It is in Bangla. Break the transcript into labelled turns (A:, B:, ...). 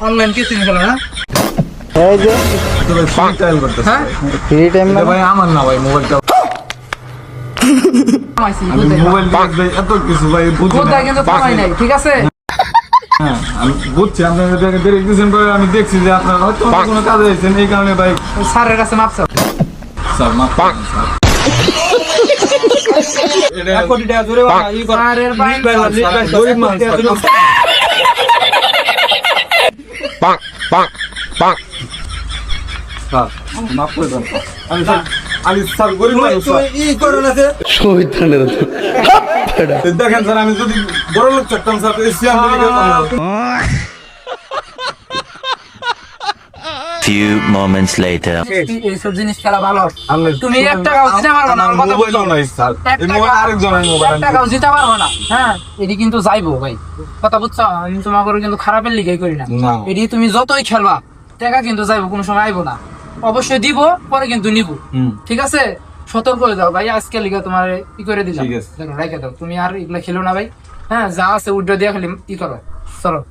A: অনলাইন কি তুমি খেলো না?
B: এই যে
C: তো ভাই ফ্রি ট্রায়াল করতেছে
A: হ্যাঁ
B: ফ্রি টাইম
C: এটা ভাই আমার না ভাই মোবাইলটা আমি মোবাইল দিয়ে এত কিছু ভাই বুঝি না
A: কোথায় কিন্তু কামাই নাই, ঠিক আছে?
C: হ্যাঁ আমি বুঝছি আপনাদের দেখে দিয়েছেন পরে আমি দেখছি যে আপনারা হয়তো কোনো কাজে আছেন এই কারণে ভাই
A: স্যারের কাছে মাপ চাও।
C: স্যার মাফ করুন, স্যার। এটা
A: স্যারের ভাই
C: গরিব মানুষ, স্যার মাফ করে দেন স্যার। আমি স্যার গরিব মানুষ স্যার। দেখেন স্যার আমি যদি বড় লোক থাকতাম স্যার তো এই সিয়াম
D: Few moments later.
A: এইসব জিনিস খেলা ভালো।
C: আমি
A: তুমি একটা কাজ দিতে পারবে না, আমার কথা
C: মোবাইল
A: বুঝো।
C: নাই স্যার এই মোবাইল আরেকজনের মোবাইল
A: একটা কাজ দিতে পারবে না, হ্যাঁ এটি কিন্তু যাইবো ভাই, কথা বুঝছো? আমি তোমাকে কিন্তু খারাপের লিগেই করি না,
C: না।
A: এটি তুমি যতই খেলবা টাকা কিন্তু যাইবো, কোনো সময় আইবো না, অবশ্যই দিব, পরে কিন্তু নিব, ঠিক আছে? সতর্ক হয়ে যাও ভাই, আজকে লিগে তোমার ই করে দিলাম,
C: ঠিক আছে।
A: দেখো রেখে দাও, তুমি আর এগুলা খেলো না ভাই, হ্যাঁ যা আছে উড্ডো দিয়ে খালি ই করো, চলো।